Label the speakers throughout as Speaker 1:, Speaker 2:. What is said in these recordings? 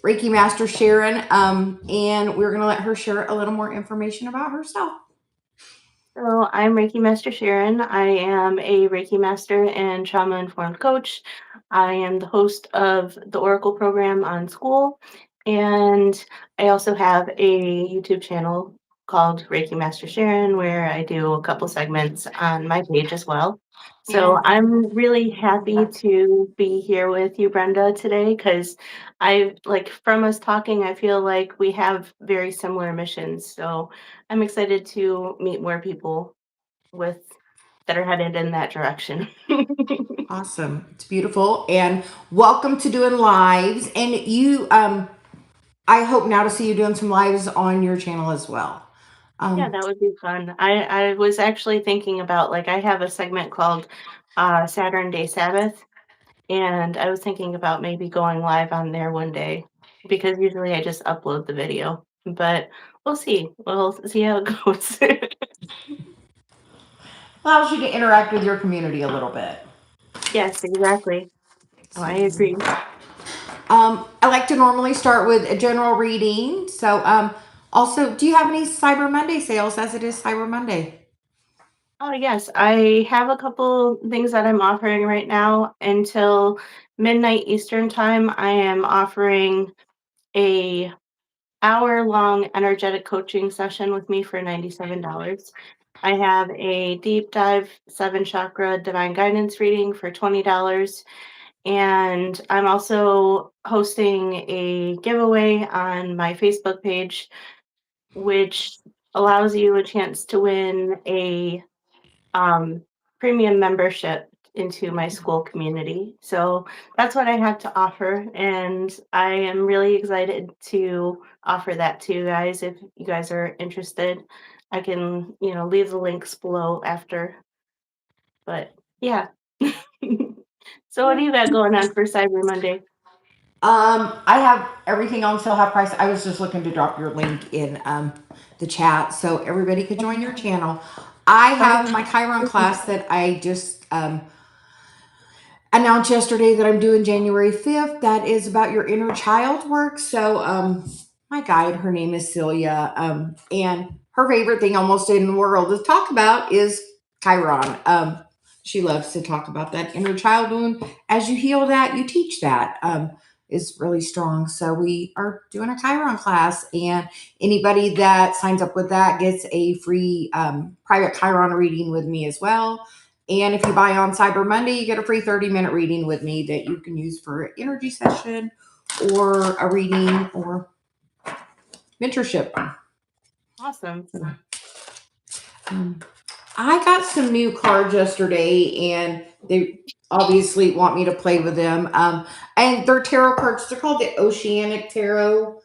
Speaker 1: ReikiMaster Sharon, and we're going to let her share a little more information about herself.
Speaker 2: So I'm ReikiMaster Sharon. I am a Reiki Master and trauma-informed coach. I am the host of the Oracle program on School, and I also have a YouTube channel called ReikiMaster Sharon, where I do a couple segments on my page as well. So I'm really happy to be here with you, Brenda, today, because from us talking, I feel like we have very similar missions. So I'm excited to meet more people that are headed in that direction.
Speaker 1: Awesome. It's beautiful. And welcome to doing lives. And you, I hope now to see you doing some lives on your channel as well.
Speaker 2: Yeah, that would be fun. I was actually thinking about, I have a segment called Saturn Day Sabbath, and I was thinking about maybe going live on there one day because usually I just upload the video, but we'll see. We'll see how it goes.
Speaker 1: Allows you to interact with your community a little bit.
Speaker 2: Yes, exactly. Oh, I agree.
Speaker 1: I like to normally start with a general reading. So, also, do you have any Cyber Monday sales as it is Cyber Monday?
Speaker 2: Oh, yes. I have a couple things that I'm offering right now until midnight Eastern time. I am offering a hour-long energetic coaching session with me for $97. I have a deep dive 7 chakra divine guidance reading for $20. And I'm also hosting a giveaway on my Facebook page, which allows you a chance to win a premium membership into my school community. So that's what I have to offer, and I am really excited to offer that to you guys. If you guys are interested, I can, leave the links below after. But yeah. So what do you got going on for Cyber Monday?
Speaker 1: I have everything on sale half price. I was just looking to drop your link in the chat so everybody could join your channel. I have my Chiron class that I just announced yesterday that I'm doing January 5th. That is about your inner child work. So my guide, her name is Celia, and her favorite thing almost in the world to talk about is Chiron. She loves to talk about that inner child wound. As you heal that, you teach that. Is really strong. So we are doing a Chiron class, and anybody that signs up with that gets a free private Chiron reading with me as well. And if you buy on Cyber Monday, you get a free 30-minute reading with me that you can use for an energy session or a reading or mentorship.
Speaker 2: Awesome.
Speaker 1: I got some new cards yesterday, and they obviously want me to play with them. And they're tarot cards. They're called the Oceanic Tarot.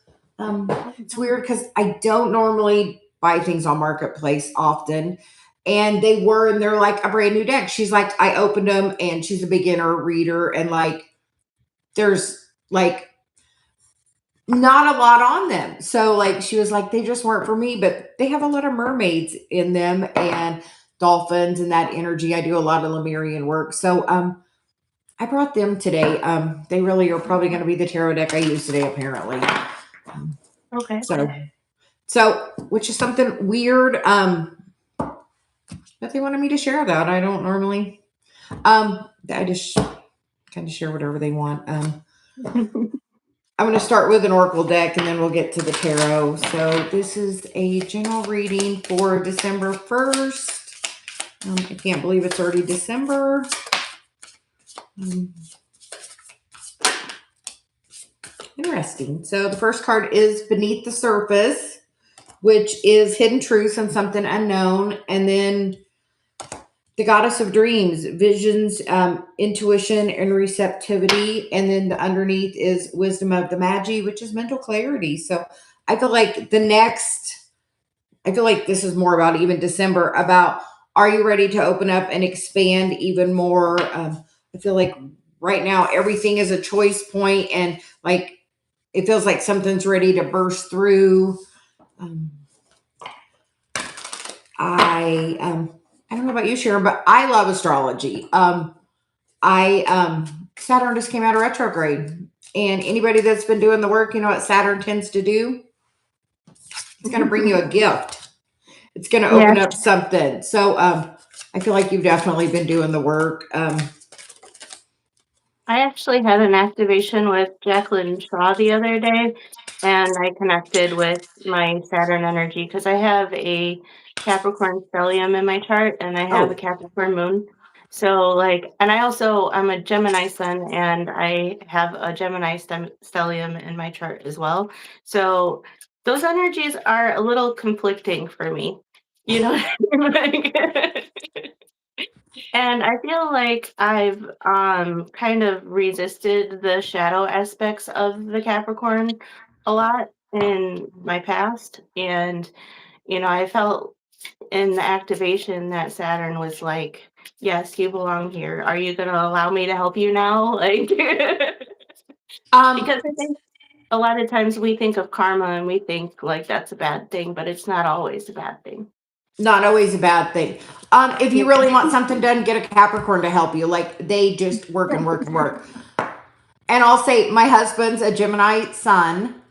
Speaker 1: It's weird because I don't normally buy things on Marketplace often. And they're like a brand new deck. She's like, I opened them, and she's a beginner reader. And there's not a lot on them. So she was like, they just weren't for me, but they have a lot of mermaids in them and dolphins and that energy. I do a lot of Lemurian work. So I brought them today. They really are probably going to be the tarot deck I use today, apparently.
Speaker 2: Okay.
Speaker 1: So which is something weird that they wanted me to share that. I don't normally I just kind of share whatever they want. I'm going to start with an oracle deck, and then we'll get to the tarot. So this is a general reading for December 1st. I can't believe it's already December. Interesting. So the first card is Beneath the Surface, which is hidden truths and something unknown. And then the Goddess of Dreams, visions, intuition, and receptivity. And then the underneath is Wisdom of the Magi, which is mental clarity. So I feel like this is more about even December, about are you ready to open up and expand even more? I feel like right now everything is a choice point, and it feels like something's ready to burst through. I don't know about you, Sharon, but I love astrology. Saturn just came out of retrograde, And anybody that's been doing the work, you know what Saturn tends to do? It's going to bring you a gift. It's going to open
Speaker 2: Yes,
Speaker 1: up something. So I feel like you've definitely been doing the work.
Speaker 2: I actually had an activation with Jacqueline Shaw the other day, and I connected with my Saturn energy because I have a Capricorn stellium in my chart and I have a
Speaker 1: Oh,
Speaker 2: Capricorn moon. So, like, and I'm a Gemini sun and I have a Gemini stellium in my chart as well. So, those energies are a little conflicting for me. You know, like, and I feel like I've kind of resisted the shadow aspects of the Capricorn a lot in my past. And, I felt in the activation that Saturn was like, yes, you belong here. Are you going to allow me to help you now? Like,
Speaker 1: um,
Speaker 2: because I think a lot of times we think of karma and we think like that's a bad thing, but it's not always a bad thing.
Speaker 1: not always a bad thing. If you
Speaker 2: Yep.
Speaker 1: really want something done, get a Capricorn to help you. Like they just work and work and work. And I'll say my husband's a Gemini sun,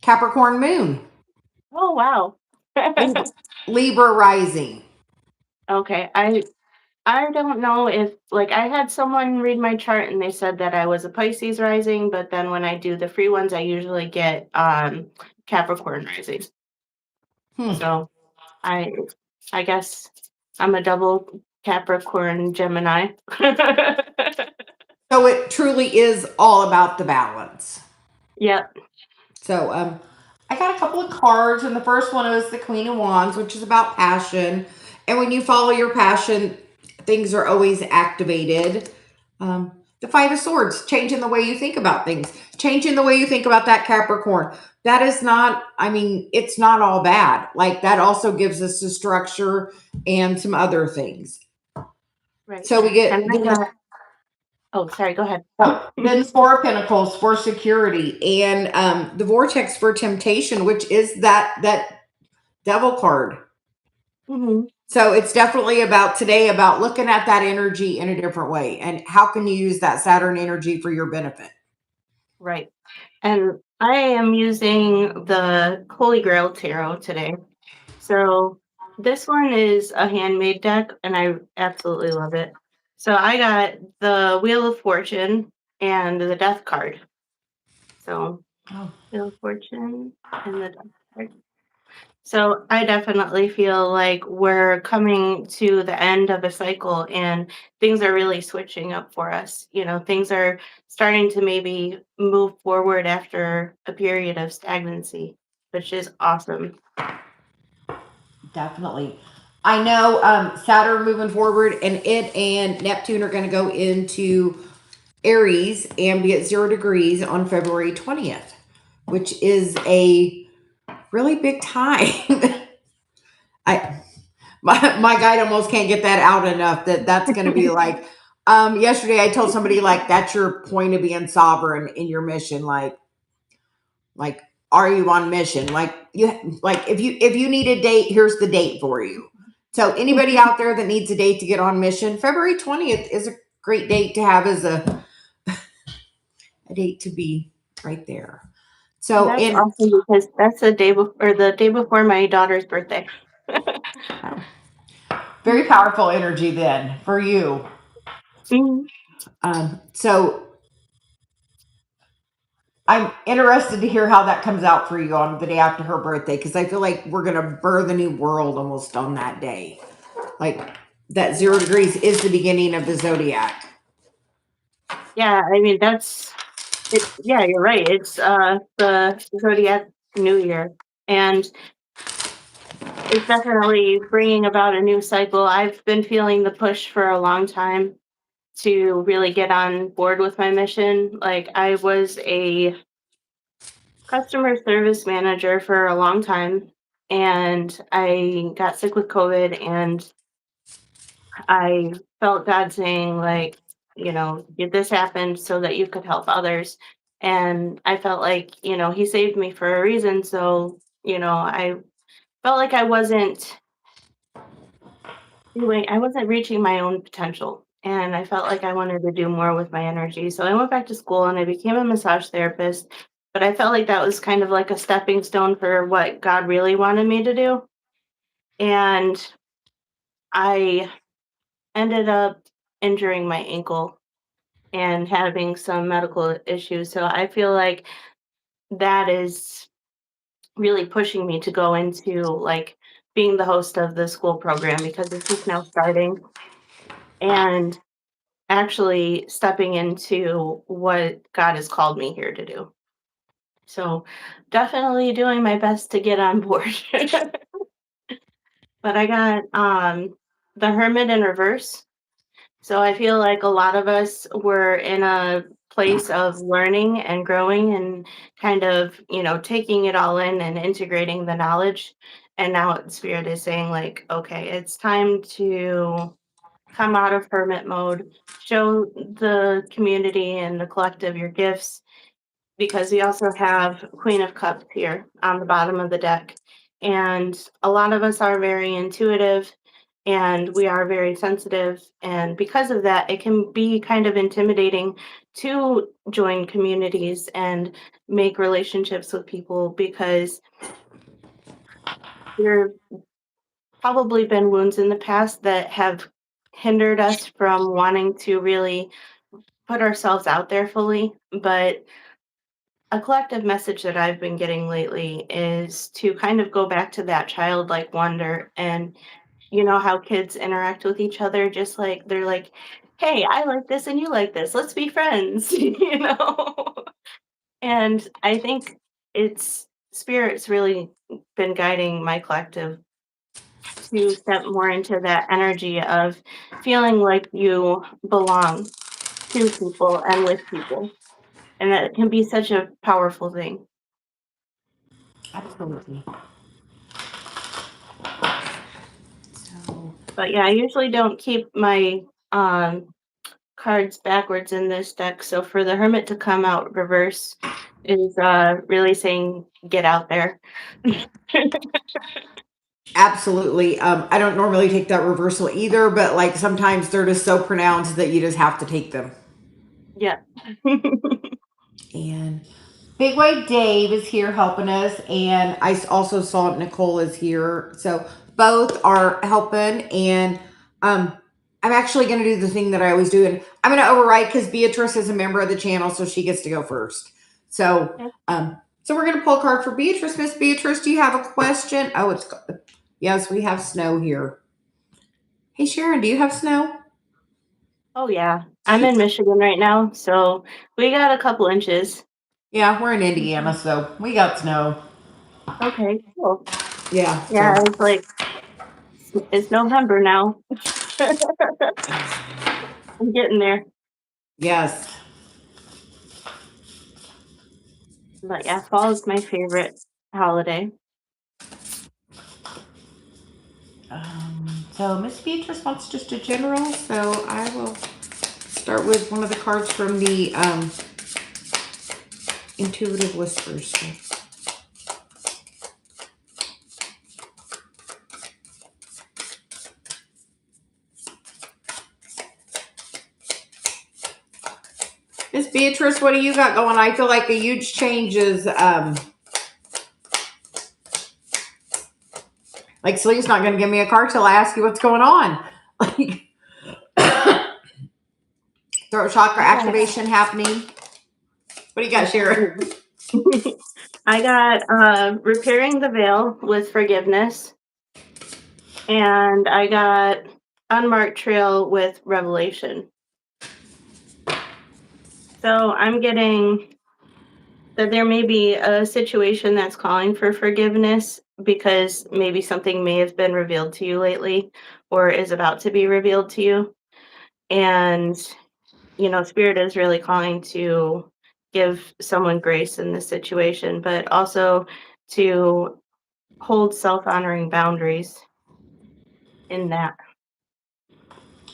Speaker 1: Capricorn moon,
Speaker 2: Oh, wow.
Speaker 1: Libra, Libra rising.
Speaker 2: Okay, I don't know if like I had someone read my chart and they said that I was a Pisces rising, but then when I do the free ones, I usually get Capricorn rising.
Speaker 1: Hmm.
Speaker 2: So I I guess I'm a double Capricorn Gemini.
Speaker 1: So it truly is all about the balance.
Speaker 2: Yep.
Speaker 1: So I got a couple of cards, and the first one is the Queen of Wands, which is about passion. And when you follow your passion, things are always activated. The Five of Swords, changing the way you think about things, changing the way you think about that Capricorn. That is not, I mean, it's not all bad. Like that also gives us the structure and some other things.
Speaker 2: Right.
Speaker 1: So we
Speaker 2: And
Speaker 1: get
Speaker 2: I got oh sorry, go ahead.
Speaker 1: then Four of Pentacles for security, and the Vortex for temptation, which is that Devil card.
Speaker 2: Hmm.
Speaker 1: So it's definitely about today about looking at that energy in a different way, and how can you use that Saturn energy for your benefit.
Speaker 2: Right. And I am using the Holy Grail Tarot today. So this one is a handmade deck, and I absolutely love it. So I got the Wheel of Fortune and the Death card. So
Speaker 1: Oh,
Speaker 2: Wheel of Fortune and the Death card. So I definitely feel like we're coming to the end of a cycle and things are really switching up for us. Things are starting to maybe move forward after a period of stagnancy, which is awesome.
Speaker 1: definitely. I know Saturn moving forward, and it and Neptune are going to go into Aries and be at 0 degrees on February 20th, which is a really big time. I my guide almost can't get that out enough that that's going to be like yesterday I told somebody like that's your point of being sovereign in your mission, like are you on mission, like you like if you need a date, here's the date for you. So anybody out there that needs a date to get on mission, February 20th is a great date to have as a date to be right there. So
Speaker 2: That's
Speaker 1: in
Speaker 2: awesome because that's the day before my daughter's birthday.
Speaker 1: very powerful energy then for you.
Speaker 2: Mhm.
Speaker 1: So I'm interested to hear how that comes out for you on the day after her birthday, because I feel like we're going to birth a new world almost on that day. Like that 0 degrees is the beginning of the zodiac.
Speaker 2: Yeah, I mean that's it. Yeah, you're right. It's the zodiac New Year, and it's definitely bringing about a new cycle. I've been feeling the push for a long time to really get on board with my mission. Like, I was a customer service manager for a long time, and I got sick with COVID, and I felt God saying, like, this happened so that you could help others. And I felt like, He saved me for a reason. So, I felt like I wasn't reaching my own potential. and I felt like I wanted to do more with my energy. So I went back to school and I became a massage therapist. But I felt like that was kind of like a stepping stone for what God really wanted me to do. And I ended up injuring my ankle and having some medical issues. So I feel like that is really pushing me to go into like being the host of the school program because it's just now starting and actually stepping into what God has called me here to do. So definitely doing my best to get on board. But I got the Hermit in reverse. So I feel like a lot of us were in a place of learning and growing and kind of, taking it all in and integrating the knowledge. And now Spirit is saying, like, okay, it's time to come out of hermit mode, show the community and the collective your gifts, because we also have Queen of Cups here on the bottom of the deck. And a lot of us are very intuitive and we are very sensitive. And because of that, it can be kind of intimidating to join communities and make relationships with people because there have probably been wounds in the past that have hindered us from wanting to really put ourselves out there fully. But a collective message that I've been getting lately is to kind of go back to that childlike wonder. And you know how kids interact with each other, just like they're like, hey, I like this and you like this. Let's be friends, And I think it's Spirit's really been guiding my collective to step more into that energy of feeling like you belong to people and with people. And that can be such a powerful thing.
Speaker 1: Absolutely. So,
Speaker 2: But yeah, I usually don't keep my um, cards backwards in this deck. So for the Hermit to come out reverse is really saying get out there.
Speaker 1: absolutely. I don't normally take that reversal either, but like sometimes they're just so pronounced that you just have to take them.
Speaker 2: Yeah.
Speaker 1: And Big Wave Dave is here helping us, and I also saw Nicole is here, so both are helping. And I'm actually going to do the thing that I always do, and I'm going to override because Beatrice is a member of the channel, so she gets to go first. So, so we're going to pull a card for Beatrice. Miss Beatrice, do you have a question? Oh, it's yes, we have snow here. Hey Sharon, do you have snow?
Speaker 2: Oh yeah. I'm in Michigan right now, so we got a couple inches.
Speaker 1: Yeah, we're in Indiana, so we got snow.
Speaker 2: Okay, cool.
Speaker 1: Yeah,
Speaker 2: Yeah,
Speaker 1: so
Speaker 2: it's like it's November now. I'm getting there.
Speaker 1: yes.
Speaker 2: But yeah, fall is my favorite holiday.
Speaker 1: So Miss Beatrice wants just a general, so I will start with one of the cards from the Intuitive Whispers. Miss Beatrice, what do you got going? I feel like a huge change is like Celia's not going to give me a card till I ask you what's going on. Like throat chakra activation happening. What do you got, Sharon?
Speaker 2: I got repairing the veil with forgiveness, and I got unmarked trail with revelation. So I'm getting that there may be a situation that's calling for forgiveness because maybe something may have been revealed to you lately or is about to be revealed to you. And, Spirit is really calling to give someone grace in this situation, but also to hold self-honoring boundaries in that.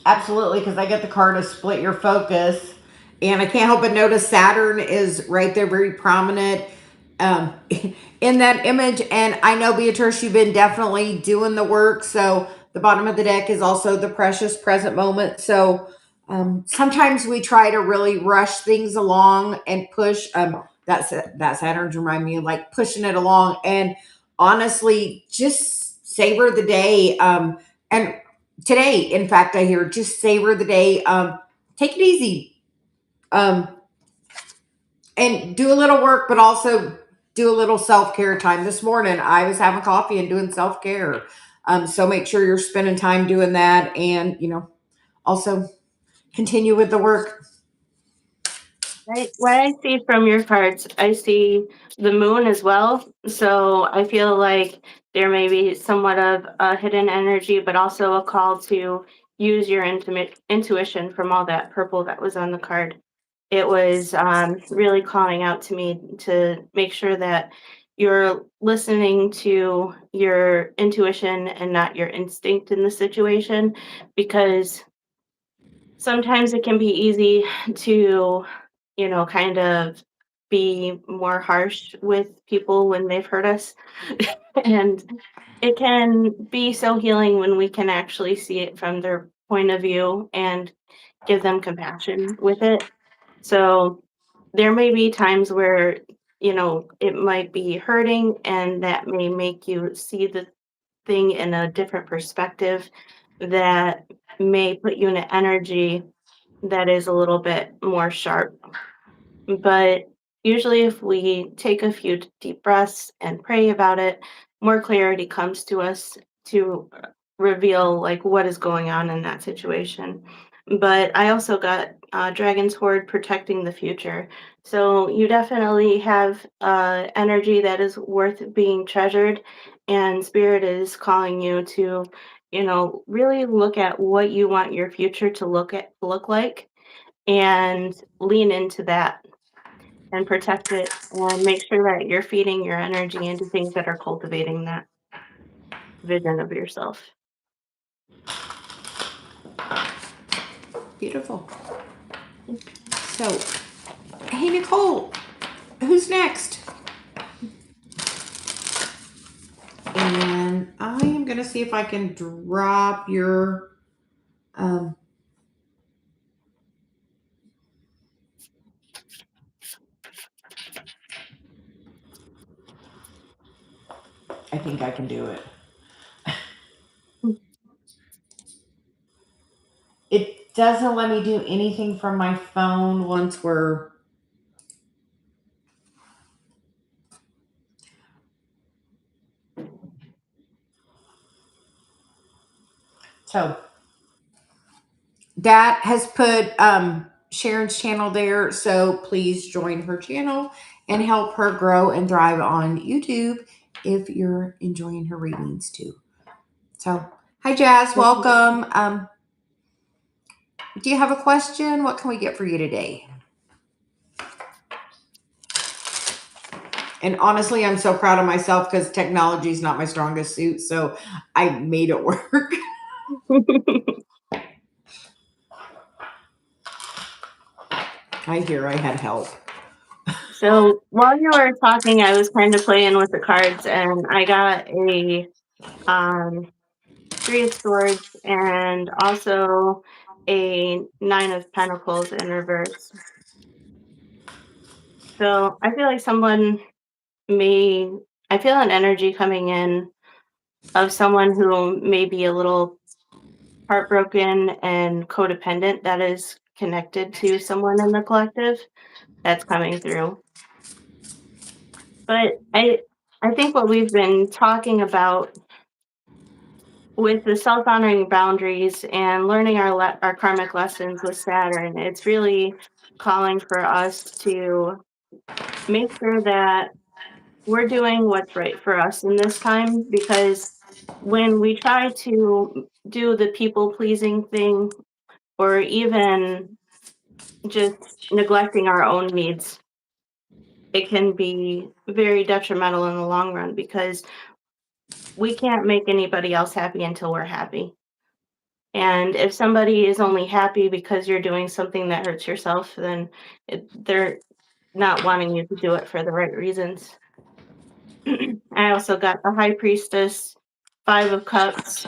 Speaker 1: Absolutely, because I get the card to split your focus. And I can't help but notice Saturn is right there, very prominent um, in that image. And I know, Beatrice, you've been definitely doing the work. So the bottom of the deck is also the precious present moment. So Sometimes we try to really rush things along and push. That Saturn's remind me of like pushing it along, and honestly, just savor the day. And today, in fact, I hear just savor the day. Take it easy, um, and do a little work, but also do a little self care time. This morning, I was having coffee and doing self care. So make sure you're spending time doing that, and also continue with the work.
Speaker 2: Right. What I see from your cards, I see the moon as well. So I feel like there may be somewhat of a hidden energy, but also a call to use your intimate intuition from all that purple that was on the card. It was really calling out to me to make sure that you're listening to your intuition and not your instinct in the situation, because sometimes it can be easy to, kind of be more harsh with people when they've hurt us. And it can be so healing when we can actually see it from their point of view and give them compassion with it. So there may be times where, it might be hurting, and that may make you see the thing in a different perspective that may put you in an energy that is a little bit more sharp. But usually, if we take a few deep breaths and pray about it, more clarity comes to us to reveal like what is going on in that situation. But I also got Dragon's Horde protecting the future. So you definitely have energy that is worth being treasured, and Spirit is calling you to, really look at what you want your future to look like, and lean into that and protect it, and make sure that you're feeding your energy into things that are cultivating that vision of yourself.
Speaker 1: Beautiful. So, hey Nicole, who's next? And I am gonna see if I can drop your um I think I can do it. It doesn't let me do anything from my phone once we're so that has put Sharon's channel there. So please join her channel and help her grow and thrive on YouTube if you're enjoying her readings too. So hi Jazz, welcome. Do you have a question? What can we get for you today? And honestly, I'm so proud of myself because technology is not my strongest suit. So I made it work. I hear I had help.
Speaker 2: So while you were talking, I was kind of playing with the cards, and I got a Three of Swords and also a Nine of Pentacles in reverse. So I feel like may, I feel an energy coming in of someone who may be a little heartbroken and codependent that is connected to someone in the collective that's coming through. But I think what we've been talking about with the self-honoring boundaries and learning our karmic lessons with Saturn, it's really calling for us to make sure that we're doing what's right for us in this time, because when we try to do the people pleasing thing, or even just neglecting our own needs, it can be very detrimental in the long run, because we can't make anybody else happy until we're happy. And if somebody is only happy because you're doing something that hurts yourself, then they're not wanting you to do it for the right reasons. I also got the High Priestess, Five of Cups,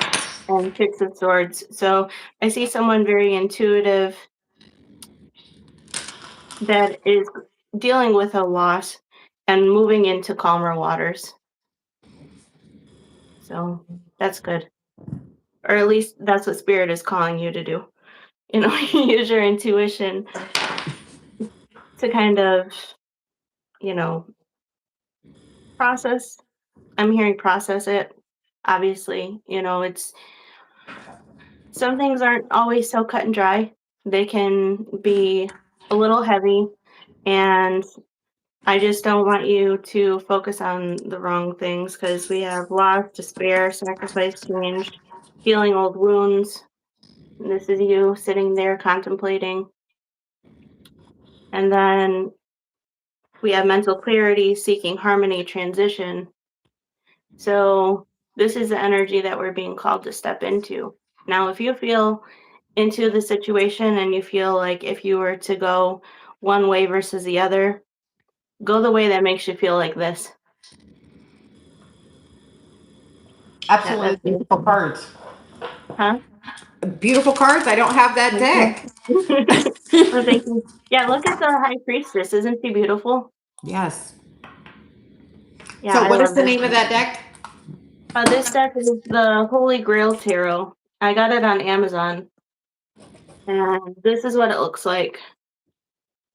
Speaker 2: and Six of Swords. So I see someone very intuitive that is dealing with a loss and moving into calmer waters. So that's good. Or at least that's what spirit is calling you to do. You know, use your intuition to kind of, you know, process. I'm hearing process it. Obviously, it's some things aren't always so cut and dry. They can be a little heavy, and I just don't want you to focus on the wrong things because we have loss, despair, sacrifice, change, healing old wounds. And this is you sitting there contemplating. And then we have mental clarity, seeking harmony, transition. So this is the energy that we're being called to step into. Now, if you feel into the situation and you feel like if you were to go one way versus the other, go the way that makes you feel like this.
Speaker 1: Absolutely
Speaker 2: That's it.
Speaker 1: beautiful cards.
Speaker 2: Huh?
Speaker 1: Beautiful cards. I don't have that
Speaker 2: Thank you.
Speaker 1: deck.
Speaker 2: Well, thank you. Yeah, look at the High Priestess. Isn't she beautiful?
Speaker 1: Yes.
Speaker 2: Yeah,
Speaker 1: So,
Speaker 2: I
Speaker 1: what is
Speaker 2: love
Speaker 1: the
Speaker 2: this
Speaker 1: name of
Speaker 2: deck.
Speaker 1: that deck?
Speaker 2: This deck is the Holy Grail Tarot. I got it on Amazon, and this is what it looks like.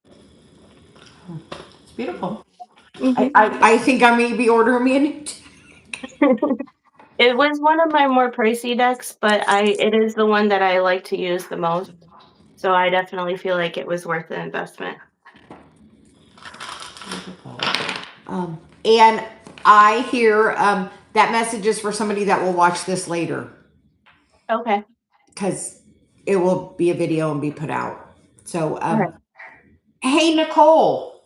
Speaker 1: It's beautiful. I,
Speaker 2: Mhm.
Speaker 1: I, I think I may be ordering me a new deck.
Speaker 2: It was one of my more pricey decks, but it is the one that I like to use the most. So I definitely feel like it was worth the investment.
Speaker 1: And I hear that message is for somebody that will watch this later
Speaker 2: Okay.
Speaker 1: because it will be a video and be put out. So,
Speaker 2: All right.
Speaker 1: hey, Nicole,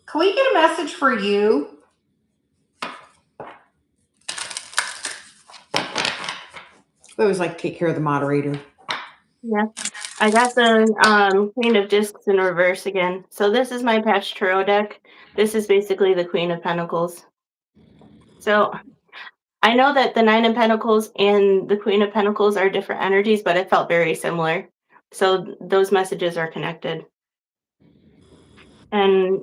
Speaker 1: can we get a message for you? We always like to take care of the moderator.
Speaker 2: Yeah. I got the Queen of Discs in reverse again. So this is my patch tarot deck. This is basically the Queen of Pentacles. So I know that the Nine of Pentacles and the Queen of Pentacles are different energies, but it felt very similar. So those messages are connected. And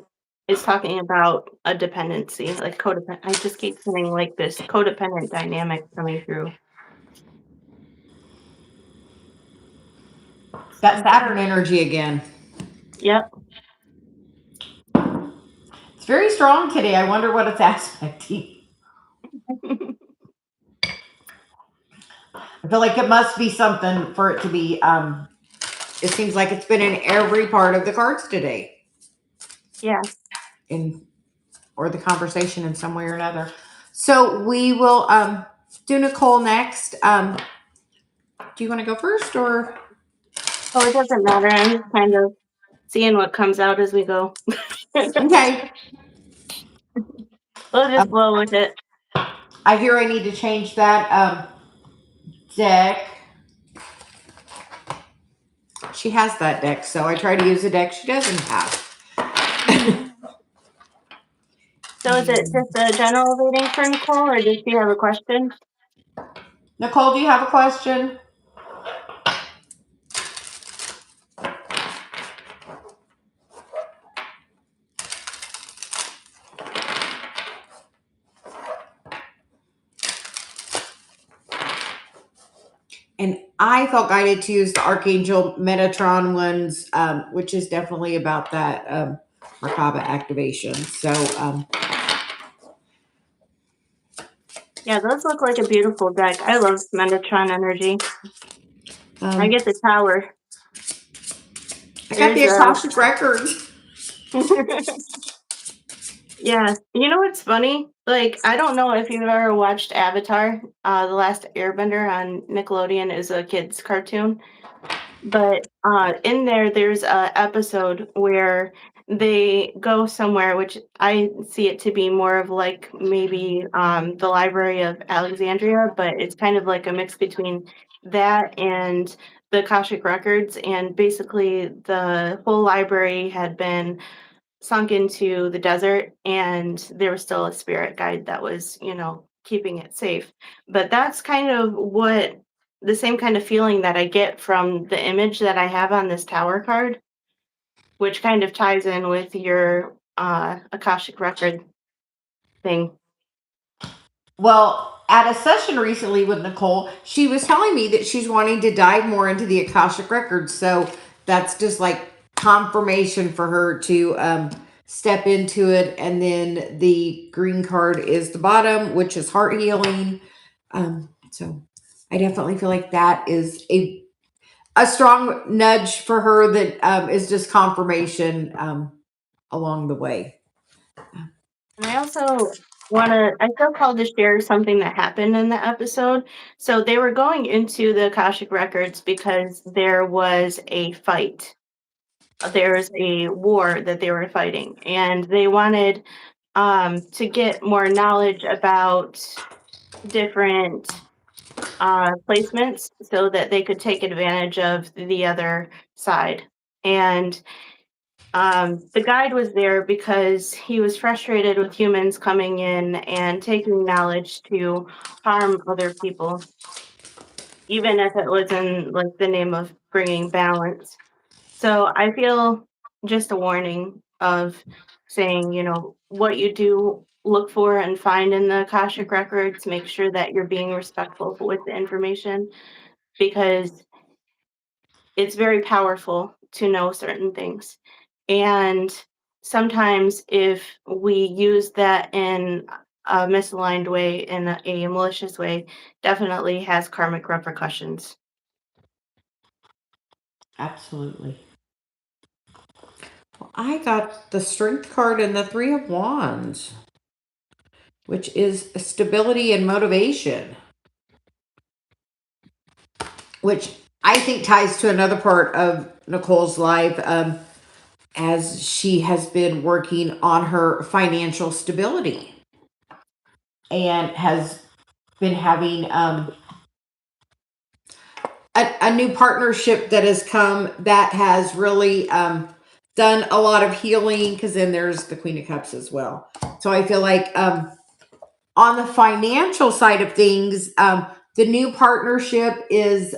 Speaker 2: it's talking about a dependency, like codependent. I just keep feeling like this codependent dynamic coming through.
Speaker 1: That Saturn energy again.
Speaker 2: Yep.
Speaker 1: It's very strong today. I wonder what it's aspecting. I feel like it must be something for it to be. It seems like it's been in every part of the cards today,
Speaker 2: Yeah.
Speaker 1: in or the conversation in some way or another. So we will do Nicole next. Do you want to go first or?
Speaker 2: Oh, it doesn't matter. I'm just kind of seeing what comes out as we go.
Speaker 1: Okay.
Speaker 2: We'll just flow with it.
Speaker 1: I hear I need to change that deck. She has that deck, so I try to use a deck she doesn't have.
Speaker 2: So is it just a general reading for Nicole, or does she have a question?
Speaker 1: Nicole, do you have a question? And I felt guided to use the Archangel Metatron ones, which is definitely about that Merkaba activation. So,
Speaker 2: Yeah, those look like a beautiful deck. I love Metatron energy. I
Speaker 1: um,
Speaker 2: get the tower.
Speaker 1: I got
Speaker 2: There's
Speaker 1: the
Speaker 2: a
Speaker 1: Akashic Records.
Speaker 2: yeah. You know what's funny? Like, I don't know if you've ever watched Avatar. The Last Airbender on Nickelodeon is a kids' cartoon. But in there's a episode where they go somewhere, which I see it to be more of like maybe the Library of Alexandria, but it's kind of like a mix between that and the Akashic Records. And basically, the whole library had been sunk into the desert, and there was still a spirit guide that was, keeping it safe. But that's kind of what the same kind of feeling that I get from the image that I have on this tower card. which kind of ties in with your Akashic record thing.
Speaker 1: Well, at a session recently with Nicole, she was telling me that she's wanting to dive more into the Akashic records. So that's just like confirmation for her to step into it. And then the green card is the bottom, which is heart healing. So I definitely feel like that is a strong nudge for her that is just confirmation along the way.
Speaker 2: And I also I feel called to share something that happened in the episode. So they were going into the Akashic records because there was a fight. There was a war that they were fighting, and they wanted to get more knowledge about different placements so that they could take advantage of the other side. And the guide was there because he was frustrated with humans coming in and taking knowledge to harm other people, even if it was in like the name of bringing balance. So I feel just a warning of saying, what you do look for and find in the Akashic records, make sure that you're being respectful with the information, because it's very powerful to know certain things. And sometimes if we use that in a misaligned way, in a malicious way, definitely has karmic repercussions.
Speaker 1: Absolutely. Well, I got the Strength card and the Three of Wands, which is stability and motivation, which I think ties to another part of Nicole's life, as she has been working on her financial stability and has been having a new partnership that has come that has really done a lot of healing, because then there's the Queen of Cups as well. So I feel like on the financial side of things, the new partnership is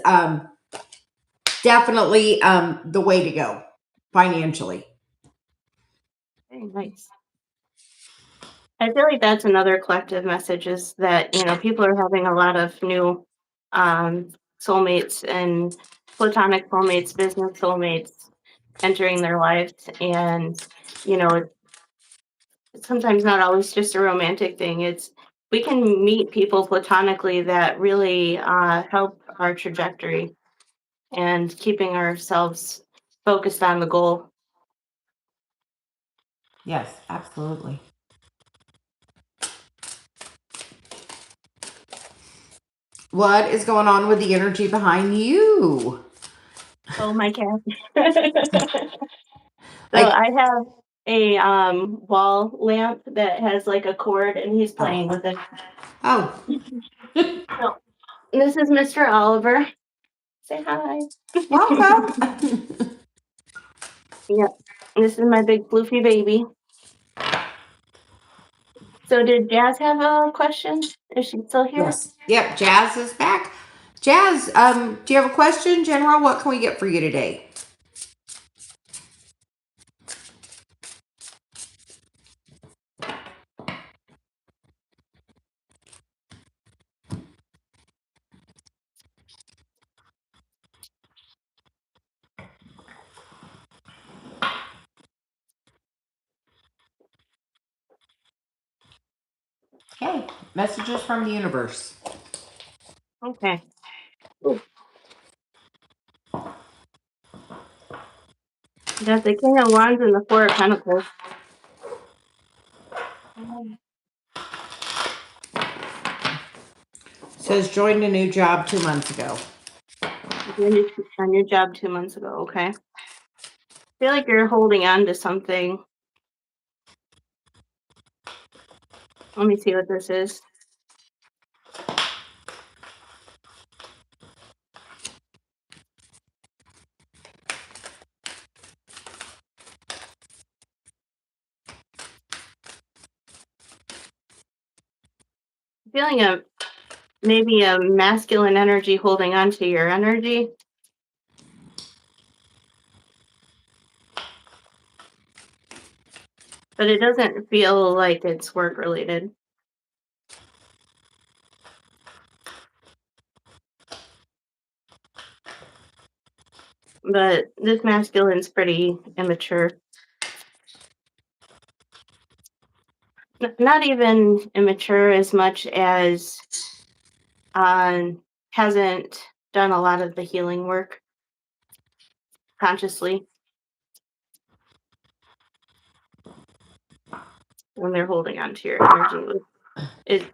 Speaker 1: definitely the way to go financially.
Speaker 2: Very nice. I feel like that's another collective message, is that, people are having a lot of new soulmates and platonic soulmates, business soulmates entering their lives. And, it's sometimes not always just a romantic thing. We can meet people platonically that really help our trajectory and keeping ourselves focused on the goal.
Speaker 1: Yes, absolutely. What is going on with the energy behind you?
Speaker 2: Oh, my cat. So
Speaker 1: Like,
Speaker 2: I have a wall lamp that has like a cord, and he's playing with it.
Speaker 1: oh,
Speaker 2: So this is Mr. Oliver. Say hi.
Speaker 1: welcome.
Speaker 2: Yep. This is my big floofy baby. So did Jazz have a question? Is she still here?
Speaker 1: Yes. Yep, Jazz is back. Jazz, do you have a question, General? What can we get for you today? Okay, messages from the universe.
Speaker 2: Okay. Ooh. Got the King of Wands and the Four of Pentacles.
Speaker 1: Says joined a new job 2 months ago.
Speaker 2: On your job 2 months ago. Okay. I feel like you're holding on to something. Let me see what this is. Feeling maybe a masculine energy holding on to your energy. but it doesn't feel like it's work related. But this masculine's pretty immature. Not even immature as much as hasn't done a lot of the healing work consciously when they're holding on to your energy.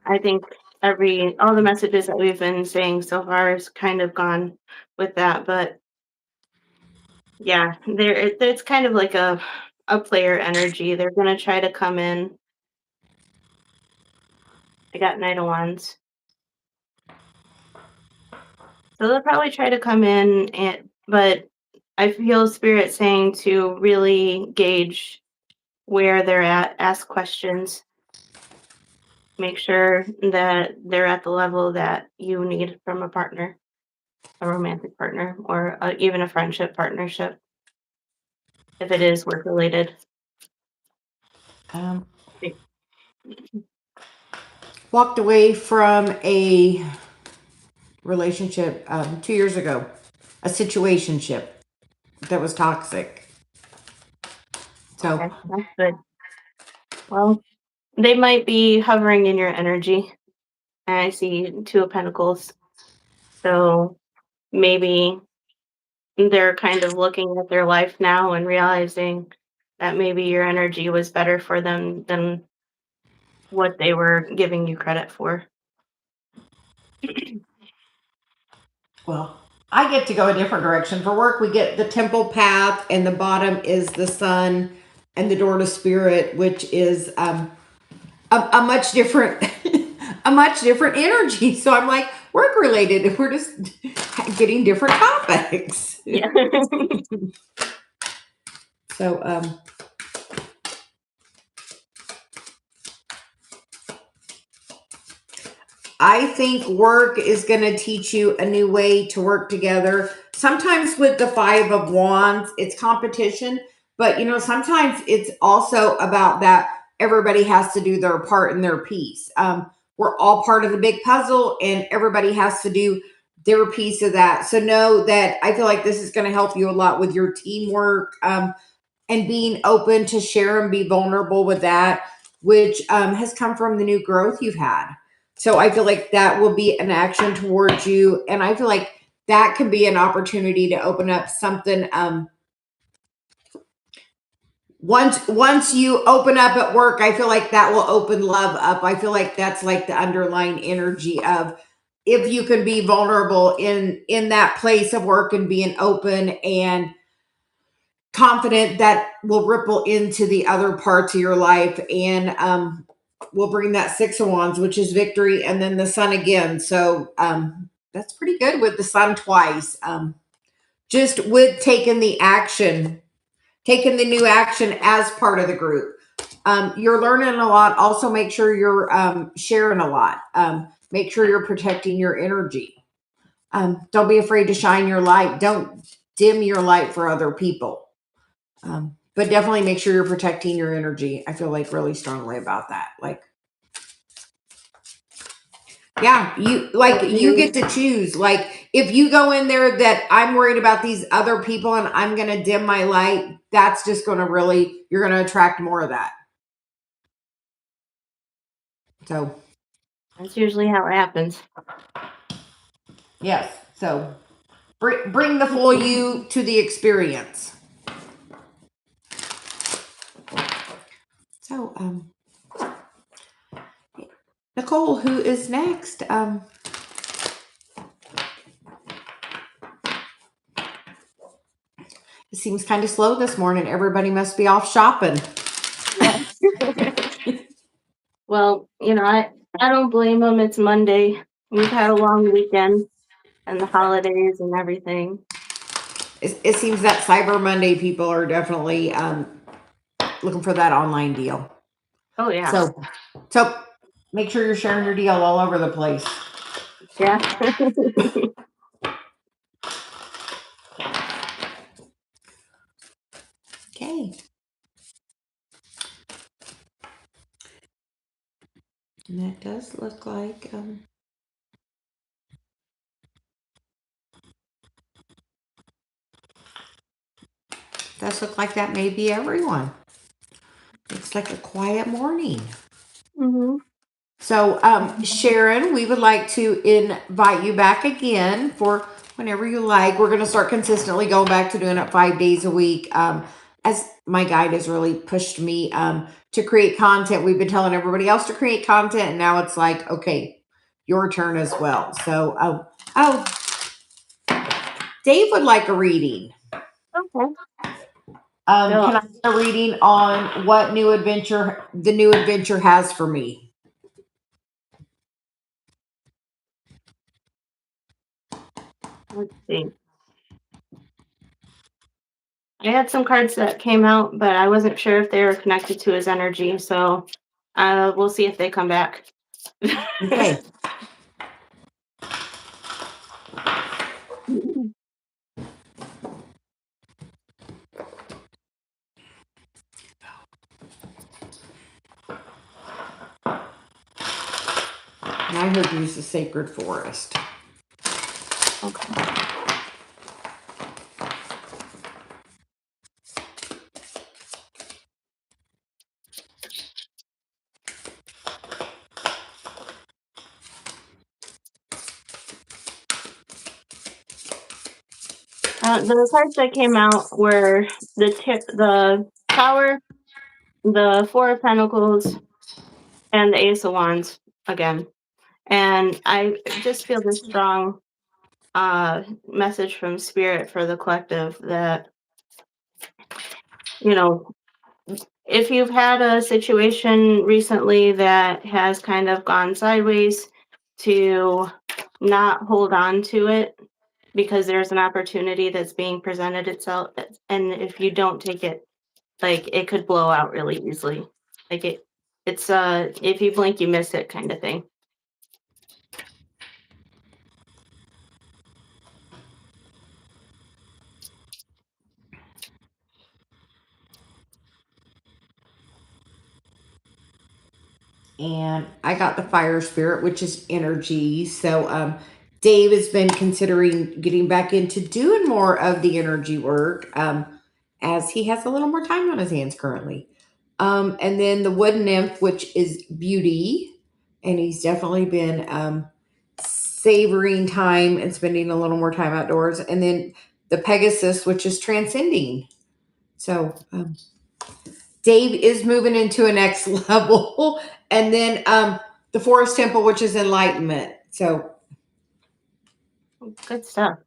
Speaker 2: I think all the messages that we've been saying so far has kind of gone with that, but yeah, it's kind of like a player energy. They're gonna try to come in. I got Knight of Wands. So they'll probably try to come in but I feel spirit saying to really gauge where they're at, ask questions, make sure that they're at the level that you need from a partner, a romantic partner, or even a friendship partnership, if it is work related.
Speaker 1: Um, walked away from a relationship 2 years ago, a situationship that was toxic. So
Speaker 2: Okay, that's good. Well, they might be hovering in your energy. And I see Two of Pentacles. So maybe they're kind of looking at their life now and realizing that maybe your energy was better for them than what they were giving you credit for.
Speaker 1: well, I get to go a different direction. For work, we get the temple path, and the bottom is the sun, and the door to spirit, which is a much different, a much different energy. So I'm like, work related. We're just getting different topics.
Speaker 2: Yeah.
Speaker 1: So I think work is going to teach you a new way to work together. Sometimes with the Five of Wands, it's competition, but sometimes it's also about that everybody has to do their part in their piece. We're all part of the big puzzle, and everybody has to do their piece of that. So know that I feel like this is going to help you a lot with your teamwork, and being open to share and be vulnerable with that, which has come from the new growth you've had. So I feel like that will be an action towards you. And I feel like that can be an opportunity to open up something. Once you open up at work, I feel like that will open love up. I feel like that's like the underlying energy of, if you can be vulnerable in that place of work and being open and confident, that will ripple into the other parts of your life, and will bring that Six of Wands, which is victory, and then the sun again. So that's pretty good with the sun twice. Just with taking the action, taking the new action as part of the group. You're learning a lot. Also, make sure you're sharing a lot. Make sure you're protecting your energy. Don't be afraid to shine your light. Don't dim your light for other people. But definitely make sure you're protecting your energy. I feel like really strongly about that. Like, yeah, you get to choose. Like, if you go in there that I'm worried about these other people and I'm going to dim my light, that's just going to really, you're going to attract more of that. So
Speaker 2: That's usually how it happens.
Speaker 1: yes. So bring the full you to the experience. So, Nicole, who is next? It seems kind of slow this morning. Everybody must be off shopping.
Speaker 2: Yeah. Well, I don't blame them. It's Monday. We've had a long weekend and the holidays and everything.
Speaker 1: It seems that Cyber Monday people are definitely looking for that online deal.
Speaker 2: Oh, yeah.
Speaker 1: So make sure you're sharing your deal all over the place.
Speaker 2: Yeah.
Speaker 1: Okay. And that does look like that may be everyone. It's like a quiet morning.
Speaker 2: Mm-hmm.
Speaker 1: So, Sharon, we would like to invite you back again for whenever you like. We're going to start consistently going back to doing it 5 days a week. As my guide has really pushed me to create content. We've been telling everybody else to create content, and now it's like, okay, your turn as well. So, oh, Dave would like a reading.
Speaker 2: Okay.
Speaker 1: Can I
Speaker 2: So
Speaker 1: get a reading on what new adventure the new adventure has for me?
Speaker 2: let's see. I had some cards that came out, but I wasn't sure if they were connected to his energy. So we'll see if they come back.
Speaker 1: Okay. And I heard use the sacred forest.
Speaker 2: Okay. The cards that came out were the Tower, the Four of Pentacles, and the Ace of Wands again. And I just feel this strong message from Spirit for the collective that, you know, if you've had a situation recently that has kind of gone sideways, to not hold on to it because there's an opportunity that's being presented itself. And if you don't take it, like it could blow out really easily. Like it's if you blink, you miss it kind of thing.
Speaker 1: And I got the fire spirit, which is energy. So Dave has been considering getting back into doing more of the energy work as he has a little more time on his hands currently. And then the wood nymph, which is beauty. And he's definitely been savoring time and spending a little more time outdoors. And then the Pegasus, which is transcending. So Dave is moving into a next level. And then the Forest Temple, which is enlightenment. So
Speaker 2: Good stuff.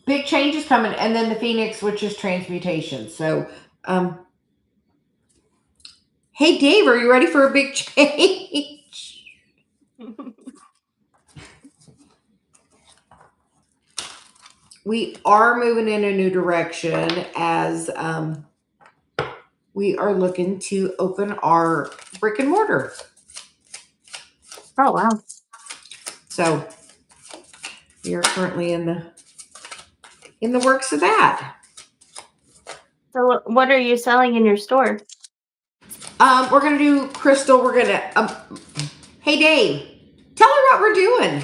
Speaker 1: big changes coming. And then the Phoenix, which is transmutation. So, hey, Dave, are you ready for a big change? We are moving in a new direction as we are looking to open our brick and mortar.
Speaker 2: Oh wow.
Speaker 1: So we are currently in the works of that.
Speaker 2: So what are you selling in your store?
Speaker 1: We're gonna do crystal. We're gonna. Hey, Dave, tell her what we're doing.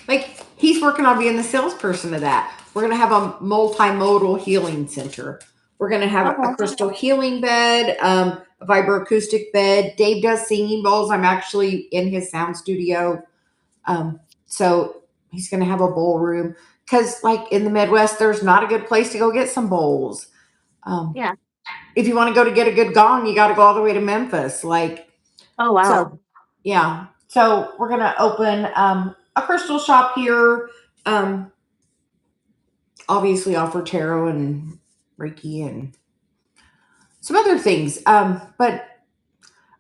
Speaker 1: Like he's working on being the salesperson of that. We're gonna have a multimodal healing center. We're gonna have a
Speaker 2: Okay.
Speaker 1: crystal healing bed, a vibroacoustic bed. Dave does singing bowls. I'm actually in his sound studio, so he's gonna have a bowl room because, like in the Midwest, there's not a good place to go get some bowls.
Speaker 2: Yeah.
Speaker 1: If you want to go to get a good gong, you got to go all the way to Memphis. Like,
Speaker 2: Oh wow.
Speaker 1: so yeah. So we're going to open a crystal shop here. Obviously offer tarot and Reiki and some other things. But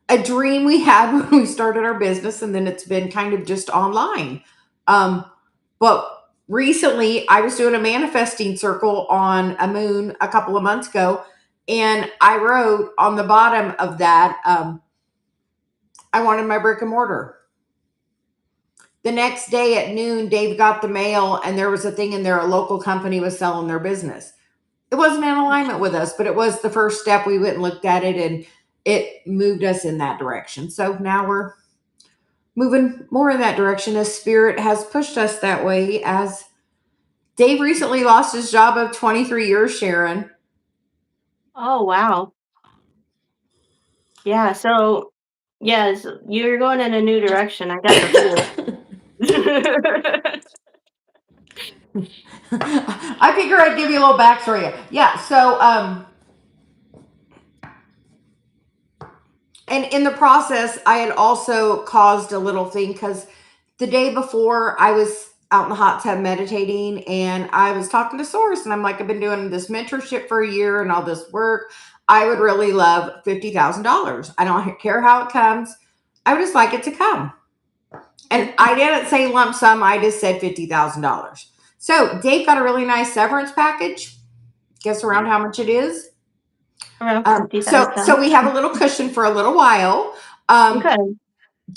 Speaker 1: a dream we had when we started our business, and then it's been kind of just online. But recently I was doing a manifesting circle on a moon a couple of months ago, and I wrote on the bottom of that, I wanted my brick and mortar. The next day at noon, Dave got the mail, and there was a thing in there. A local company was selling their business. It wasn't in alignment with us, but it was the first step. We went and looked at it, and it moved us in that direction. So now we're moving more in that direction as spirit has pushed us that way. As Dave recently lost his job of 23 years, Sharon.
Speaker 2: Oh, wow. Yeah, so yes, you're going in a new direction. I got the Fool.
Speaker 1: I figure I'd give you a little backstory. Yeah, so and in the process, I had also caused a little thing because the day before I was out in the hot tub meditating and I was talking to Source and I'm like, I've been doing this mentorship for a year and all this work. I would really love $50,000. I don't care how it comes. I would just like it to come. And I didn't say lump sum. I just said $50,000. So Dave got a really nice severance package. Guess around how much it is?
Speaker 2: Around
Speaker 1: So
Speaker 2: 50,000.
Speaker 1: we have a little cushion for a little while
Speaker 2: Okay.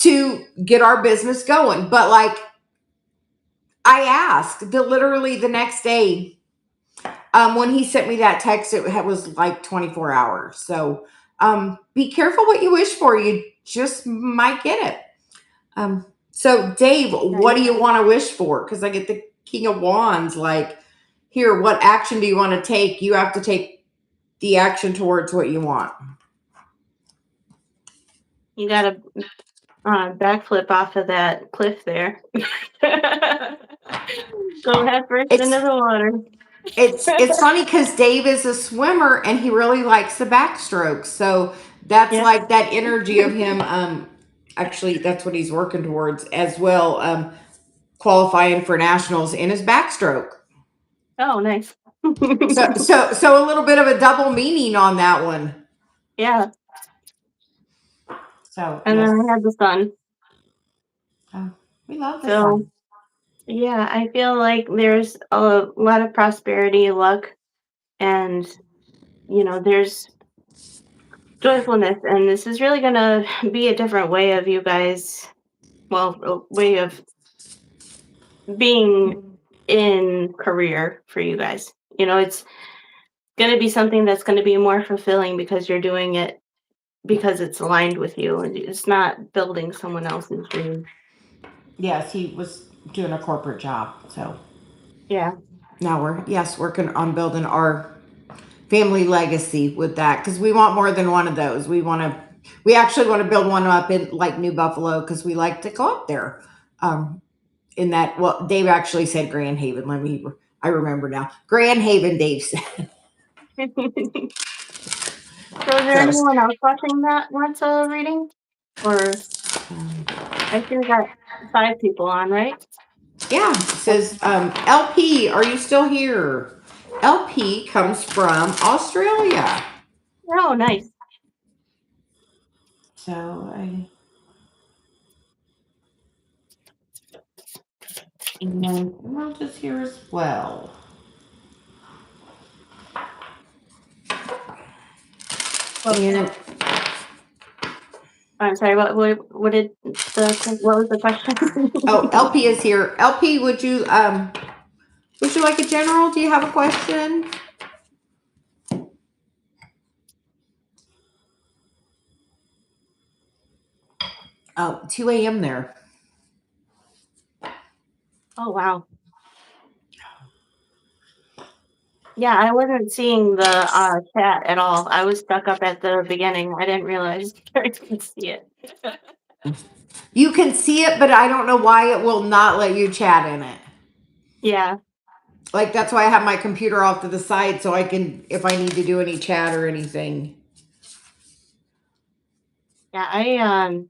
Speaker 1: to get our business going. But like I asked, literally the next day, when he sent me that text, it was like 24 hours. So be careful what you wish for. You just might get it. So Dave, what do
Speaker 2: Nice.
Speaker 1: you want to wish for? Because I get the King of Wands. Like, here, what action do you want to take? You have to take the action towards what you want.
Speaker 2: You got a backflip off of that cliff there. Go head first into
Speaker 1: It's
Speaker 2: the water.
Speaker 1: it's funny because Dave is a swimmer and he really likes the backstroke. So that's
Speaker 2: Yeah.
Speaker 1: like that energy of him. Actually, that's what he's working towards as well. Qualifying for nationals in his backstroke.
Speaker 2: Oh, nice.
Speaker 1: So a little bit of a double meaning on that one.
Speaker 2: Yeah.
Speaker 1: So
Speaker 2: And then
Speaker 1: yes,
Speaker 2: I had the sun.
Speaker 1: we love the
Speaker 2: So
Speaker 1: sun.
Speaker 2: yeah, I feel like there's a lot of prosperity, luck, and there's joyfulness, and this is really gonna be a different way of you guys. Well, a way of being in career for you guys. It's gonna be something that's gonna be more fulfilling because you're doing it because it's aligned with you, and it's not building someone else's dream.
Speaker 1: Yes, he was doing a corporate job. So
Speaker 2: Yeah.
Speaker 1: now we're working on building our family legacy with that because we want more than one of those. We actually want to build one up in like New Buffalo because we like to go up there. In that, well, Dave actually said Grand Haven. I remember now. Grand Haven, Dave said.
Speaker 2: So is there
Speaker 1: So,
Speaker 2: anyone else watching that wants a reading? Or I see we got 5 people on, right?
Speaker 1: yeah, it says LP. Are you still here? LP comes from Australia.
Speaker 2: Oh, nice.
Speaker 1: So and Emerald is here as well.
Speaker 2: Well,
Speaker 1: And
Speaker 2: I'm sorry, what was the question?
Speaker 1: oh, LP is here. LP, would you like a general? Do you have a question? Oh, 2 a.m. there.
Speaker 2: Oh, wow. Yeah, I wasn't seeing the chat at all. I was stuck up at the beginning. I didn't realize I could see it.
Speaker 1: You can see it, but I don't know why it will not let you chat in it.
Speaker 2: Yeah.
Speaker 1: Like that's why I have my computer off to the side so I can, if I need to do any chat or anything.
Speaker 2: Yeah, I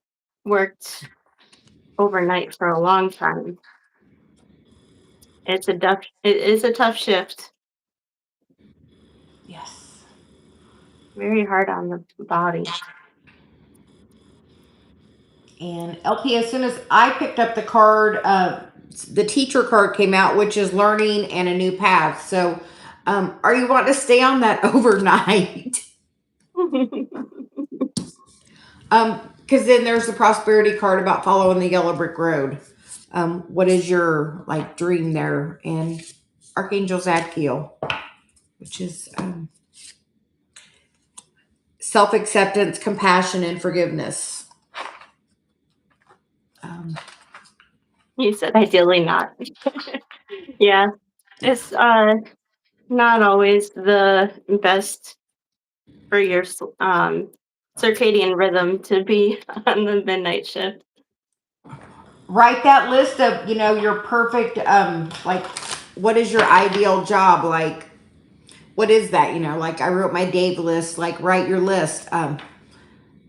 Speaker 2: worked overnight for a long time. It is a tough shift.
Speaker 1: Yes.
Speaker 2: Very hard on the body.
Speaker 1: And LP, as soon as I picked up the card, the teacher card came out, which is learning and a new path. So, are you wanting to stay on that overnight? Because then there's the prosperity card about following the yellow brick road. What is your like dream there? And Archangel Zadkiel, which is self acceptance, compassion, and forgiveness.
Speaker 2: You said ideally not. Yeah, it's not always the best for your circadian rhythm to be on the midnight shift.
Speaker 1: Write that list of, your perfect, like, what is your ideal job? Like, what is that? Like I wrote my Dave list, like write your list,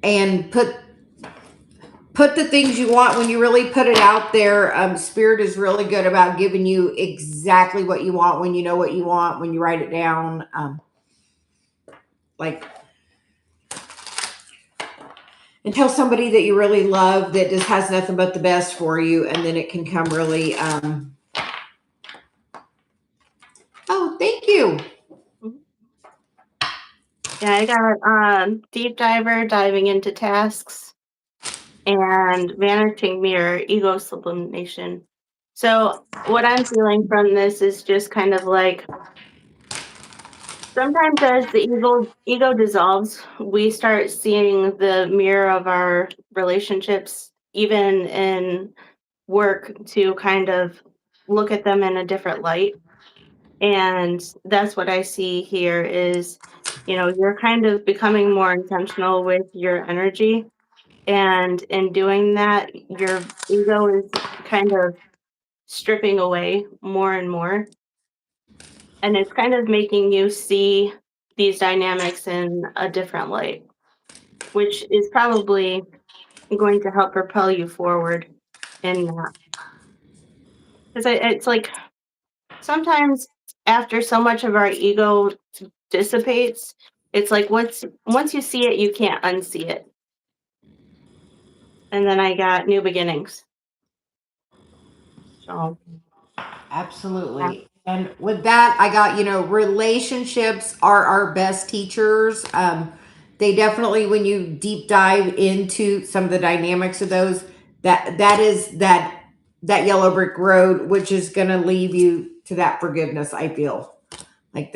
Speaker 1: and put the things you want. When you really put it out there, Spirit is really good about giving you exactly what you want when you know what you want, when you write it down. Like, and tell somebody that you really love that just has nothing but the best for you, and then it can come really. Oh, thank you.
Speaker 2: Mhm. Yeah, I got deep diver, diving into tasks, and vanishing mirror, ego sublimation. So what I'm feeling from this is just kind of like sometimes as the ego dissolves, we start seeing the mirror of our relationships, even in work, to kind of look at them in a different light. And that's what I see here is, you're kind of becoming more intentional with your energy. And in doing that, your ego is kind of stripping away more and more. And it's kind of making you see these dynamics in a different light, which is probably going to help propel you forward in that. Because it's like sometimes after so much of our ego dissipates, it's like once you see it, you can't unsee it. And then I got new beginnings. So yeah.
Speaker 1: Absolutely. And with that, I got, relationships are our best teachers. They definitely, when you deep dive into some of the dynamics of those, that is that yellow brick road, which is going to lead you to that forgiveness. I feel like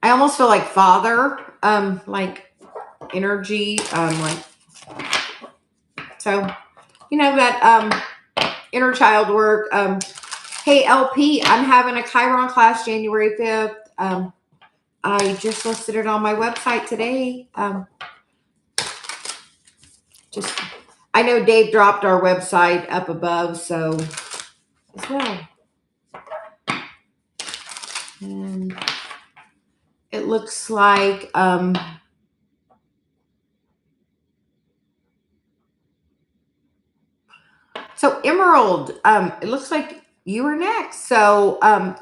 Speaker 1: I almost feel like father, like energy, like, so, that, inner child work. Hey, LP, I'm having a Chiron class January 5th. I just listed it on my website today. Just, I know Dave dropped our website up above, so as well. And it looks like, so Emerald, it looks like you are next. So,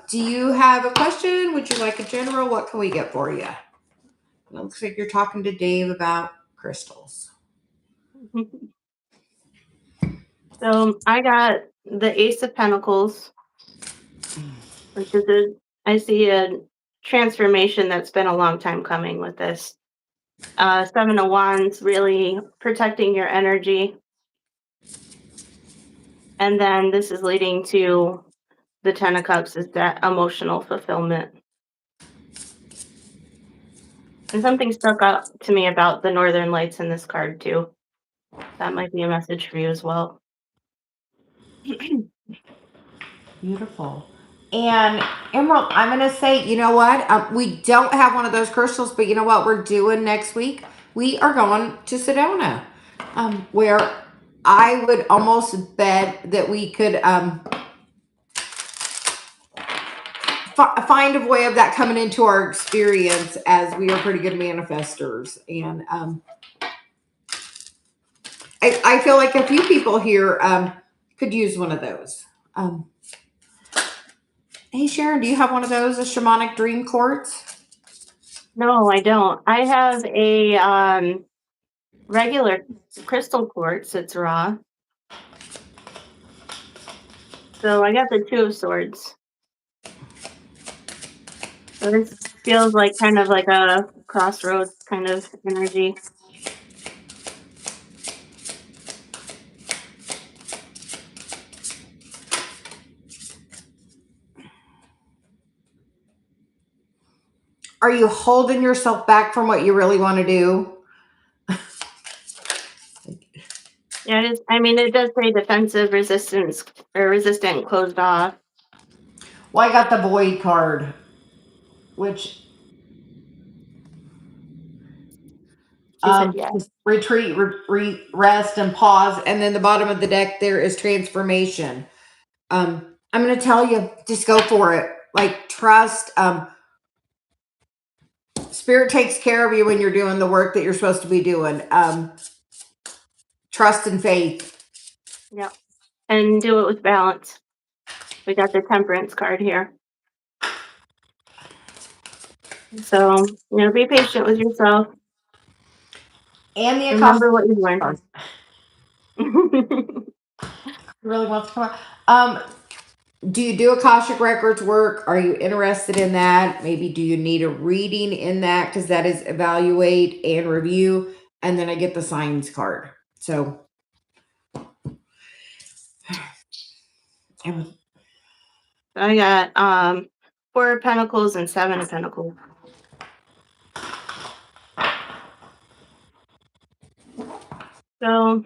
Speaker 1: do you have a question? Would you like a general? What can we get for you? It looks like you're talking to Dave about crystals.
Speaker 2: So I got the Ace of Pentacles, which is I see a transformation that's been a long time coming with this. Seven of Wands, really protecting your energy. And then this is leading to the Ten of Cups, is that emotional fulfillment. And something stuck out to me about the Northern Lights in this card too. That might be a message for you as well.
Speaker 1: Beautiful. And Emerald, I'm going to say, you know what? We don't have one of those crystals, but you know what we're doing next week? We are going to Sedona, where I would almost bet that we could find a way of that coming into our experience, as we are pretty good manifestors. And I feel like a few people here could use one of those. Hey, Sharon, do you have one of those, a shamanic dream quartz?
Speaker 2: No, I don't. I have a regular crystal quartz. It's raw. So I got the Two of Swords. So this feels like kind of like a crossroads kind of energy.
Speaker 1: Are you holding yourself back from what you really want to do?
Speaker 2: Yeah, it is. I mean, it does say defensive resistance or resistant closed off.
Speaker 1: Well, I got the void card, which
Speaker 2: She said, yeah.
Speaker 1: retreat, rest, and pause. And then the bottom of the deck there is transformation. I'm going to tell you, just go for it. Like trust. Spirit takes care of you when you're doing the work that you're supposed to be doing. Trust and faith.
Speaker 2: Yeah. And do it with balance. We got the temperance card here. So, be patient with yourself.
Speaker 1: And the
Speaker 2: Remember what you learned.
Speaker 1: Really wants to come out. Do you do Akashic Records work? Are you interested in that? Maybe do you need a reading in that? Because that is evaluate and review. And then I get the signs card. So
Speaker 2: I got 4 of Pentacles and 7 of Pentacles. So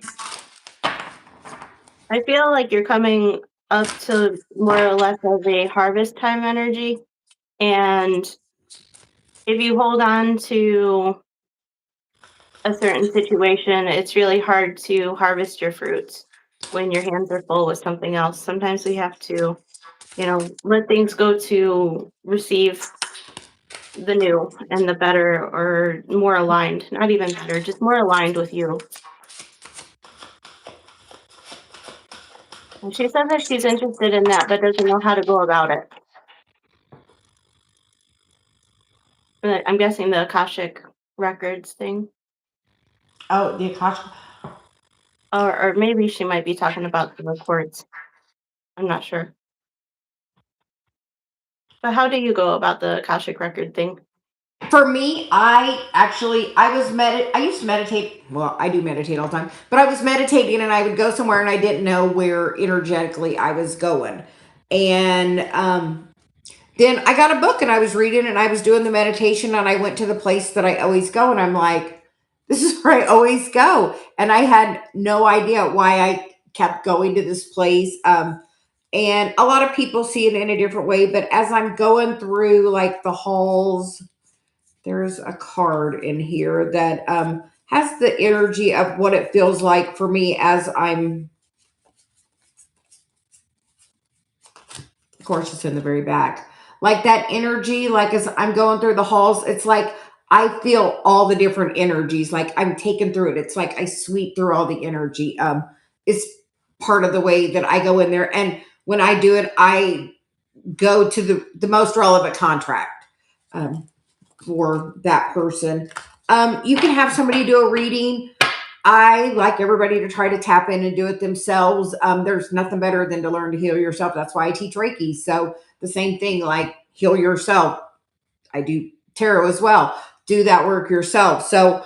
Speaker 2: I feel like you're coming up to more or less of a harvest time energy. And if you hold on to a certain situation, it's really hard to harvest your fruits when your hands are full with something else. Sometimes we have to, let things go to receive the new and the better or more aligned. Not even better, just more aligned with you. And she says that she's interested in that, but doesn't know how to go about it. But I'm guessing the Akashic Records thing.
Speaker 1: Oh, the Akashic.
Speaker 2: Or maybe she might be talking about the records. I'm not sure. But how do you go about the Akashic Record thing?
Speaker 1: For me, I used to meditate. Well, I do meditate all the time, but I was meditating and I would go somewhere and I didn't know where energetically I was going. And then I got a book and I was reading and I was doing the meditation and I went to the place that I always go and I'm like, this is where I always go. And I had no idea why I kept going to this place. And a lot of people see it in a different way, but as I'm going through like the halls, there's a card in here that has the energy of what it feels like for me as I'm, of course, it's in the very back. Like that energy, like as I'm going through the halls, it's like I feel all the different energies. Like I'm taken through it. It's like I sweep through all the energy. It's part of the way that I go in there. And when I do it, I go to the most relevant contract. For that person. You can have somebody do a reading. I like everybody to try to tap in and do it themselves. There's nothing better than to learn to heal yourself. That's why I teach Reiki. So the same thing, like heal yourself. I do tarot as well. Do that work yourself. So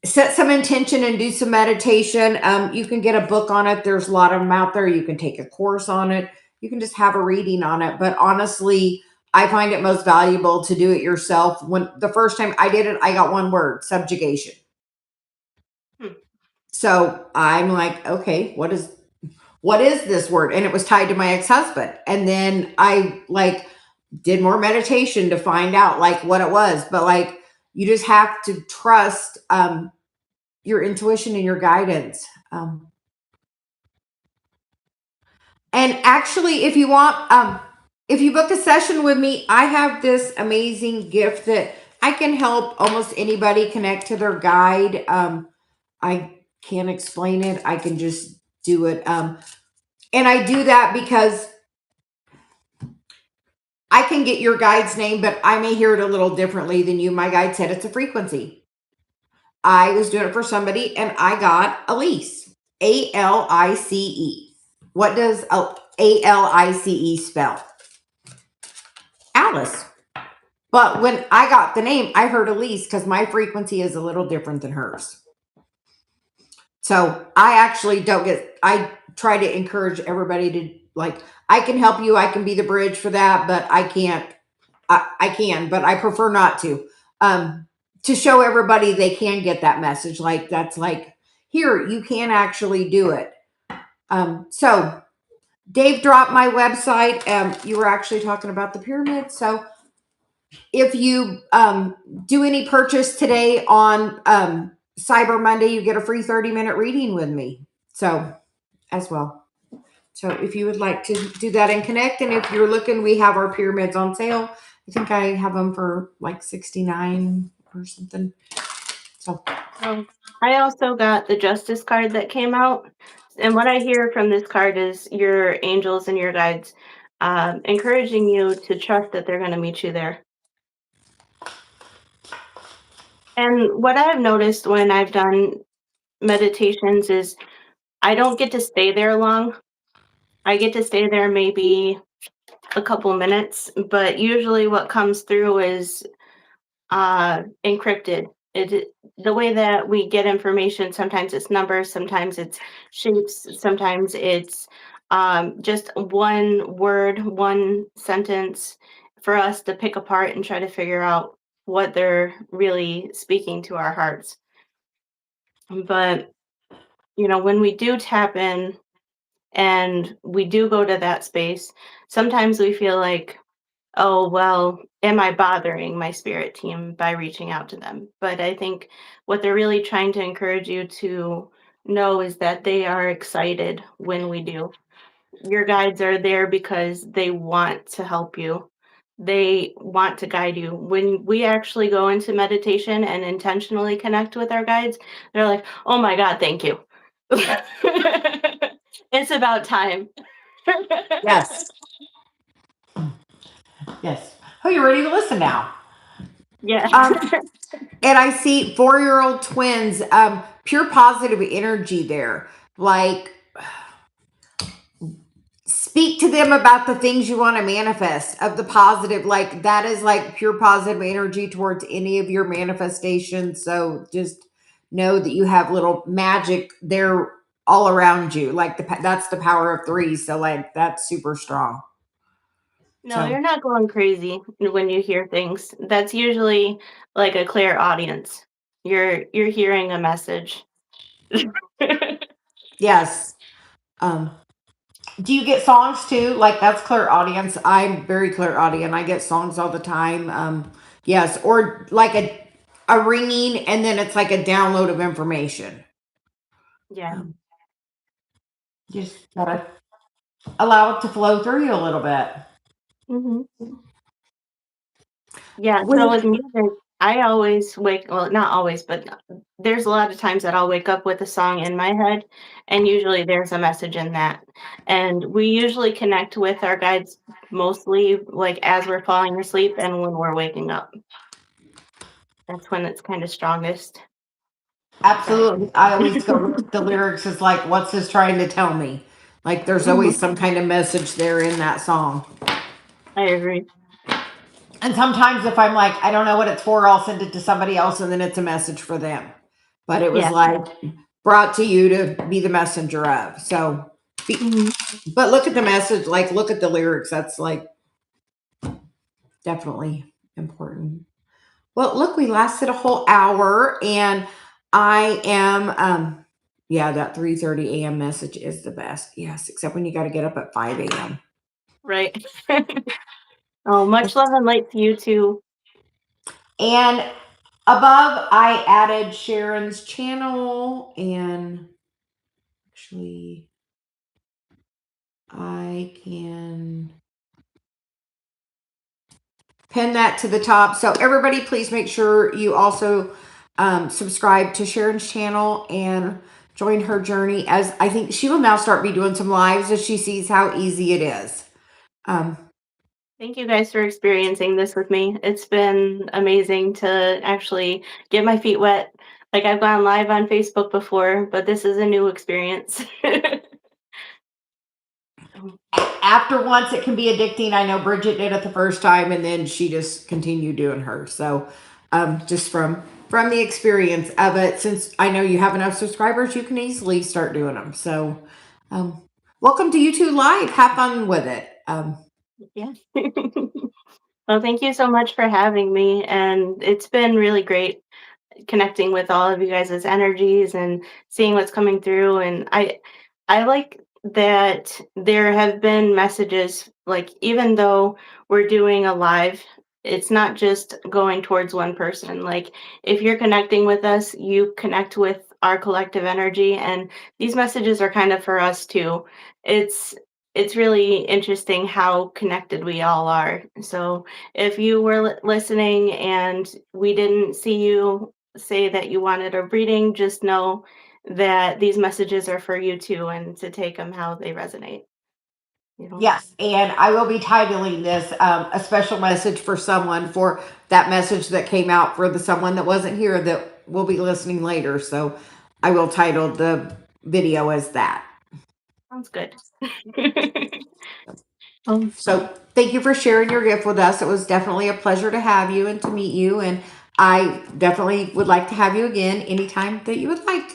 Speaker 1: set some intention and do some meditation. You can get a book on it. There's a lot of them out there. You can take a course on it. You can just have a reading on it. But honestly, I find it most valuable to do it yourself. When the first time I did it, I got one word: subjugation. So I'm like, okay, what is this word? And it was tied to my ex-husband. And then I like did more meditation to find out like what it was. But like you just have to trust your intuition and your guidance. And actually, if you want, if you book a session with me, I have this amazing gift that I can help almost anybody connect to their guide. I can't explain it. I can just do it. And I do that because I can get your guide's name, but I may hear it a little differently than you. My guide said it's a frequency. I was doing it for somebody and I got Elise, Alice. What does Alice spell? Alice. But when I got the name, I heard Elise because my frequency is a little different than hers. So I actually I try to encourage everybody to like, I can help you. I can be the bridge for that, but I can't, I can, but I prefer not to show everybody they can get that message. Like that's like here you can actually do it. So Dave dropped my website. You were actually talking about the pyramid. So if you do any purchase today on Cyber Monday, you get a free 30-minute reading with me. So as well. So if you would like to do that and connect, and if you're looking, we have our pyramids on sale. I think I have them for like $69 or something. So
Speaker 2: I also got the Justice card that came out. And what I hear from this card is your angels and your guides encouraging you to trust that they're going to meet you there. And what I've noticed when I've done meditations is I don't get to stay there long. I get to stay there maybe a couple minutes, but usually what comes through is encrypted. The way that we get information, sometimes it's numbers, sometimes it's shapes, sometimes it's just one word, one sentence for us to pick apart and try to figure out what they're really speaking to our hearts. But when we do tap in and we do go to that space, sometimes we feel like, oh, well, am I bothering my spirit team by reaching out to them? But I think what they're really trying to encourage you to know is that they are excited when we do. Your guides are there because they want to help you. They want to guide you. When we actually go into meditation and intentionally connect with our guides, they're like, oh my God, thank you. It's about time.
Speaker 1: yes. Yes. Oh, you're ready to listen now.
Speaker 2: Yeah.
Speaker 1: And I see 4-year-old twins, pure positive energy there. Like, speak to them about the things you want to manifest of the positive. Like, that is like pure positive energy towards any of your manifestations. So just know that you have little magic there all around you. Like, that's the power of 3. So, like, that's super strong.
Speaker 2: No,
Speaker 1: So,
Speaker 2: you're not going crazy when you hear things. That's usually like a clear audience. You're hearing a message.
Speaker 1: yes. Do you get songs too? Like, that's clear audience. I'm very clear audience. I get songs all the time. Yes, or like a ringing, and then it's like a download of information.
Speaker 2: Yeah.
Speaker 1: Just gotta allow it to flow through you a little bit.
Speaker 2: hmm Yeah. So
Speaker 1: When
Speaker 2: with music, I always well, not always, but there's a lot of times that I'll wake up with a song in my head, and usually there's a message in that. And we usually connect with our guides mostly like as we're falling asleep and when we're waking up. That's when it's kind of strongest. But
Speaker 1: absolutely, I always go with the lyrics is like, what's this trying to tell me? Like, there's always some kind of message there in that song.
Speaker 2: I agree.
Speaker 1: And sometimes if I'm like, I don't know what it's for, I'll send it to somebody else and then it's a message for them. But it was
Speaker 2: Yeah.
Speaker 1: like brought to you to be the messenger of. So, but look at the message, like look at the lyrics. That's like definitely important. Well, look, we lasted a whole hour and I am, yeah, that 3:30 a.m. message is the best. Yes, except when you got to get up at 5 a.m.
Speaker 2: Right. Oh, much love and light to you too.
Speaker 1: And above, I added Sharon's channel, and actually, I can pin that to the top. So everybody, please make sure you also subscribe to Sharon's channel and join her journey, as I think she will now start be doing some lives as she sees how easy it is.
Speaker 2: Thank you guys for experiencing this with me. It's been amazing to actually get my feet wet. Like I've gone live on Facebook before, but this is a new experience.
Speaker 1: After once, it can be addicting. I know Bridget did it the first time, and then she just continued doing her. So, just from the experience of it, since I know you have enough subscribers, you can easily start doing them. So, welcome to YouTube Live. Have fun with it.
Speaker 2: Yeah. Well, thank you so much for having me, and it's been really great. connecting with all of you guys' energies and seeing what's coming through. And I like that there have been messages, like, even though we're doing a live, it's not just going towards one person. Like, if you're connecting with us, you connect with our collective energy, and these messages are kind of for us too. It's it's really interesting how connected we all are. So if you were listening and we didn't see you say that you wanted a reading, just know that these messages are for you too, and to take them how they resonate, you know?
Speaker 1: Yes, and I will be titling this a special message for someone for that message that came out for the someone that wasn't here that will be listening later. So I will title the video as that.
Speaker 2: Sounds good.
Speaker 1: So thank you for sharing your gift with us. It was definitely a pleasure to have you and to meet you. And I definitely would like to have you again anytime that you would like.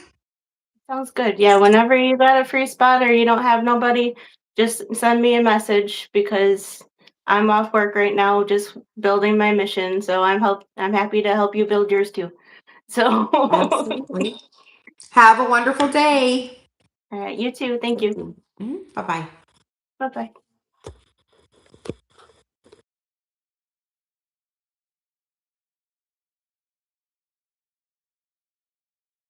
Speaker 2: Sounds good. Yeah, whenever you got a free spot or you don't have nobody, just send me a message, because I'm off work right now just building my mission. So I'm happy to help you build yours too. So all
Speaker 1: Absolutely. Have a wonderful day.
Speaker 2: right, you too. Thank you.
Speaker 1: Bye bye.
Speaker 2: Bye-bye.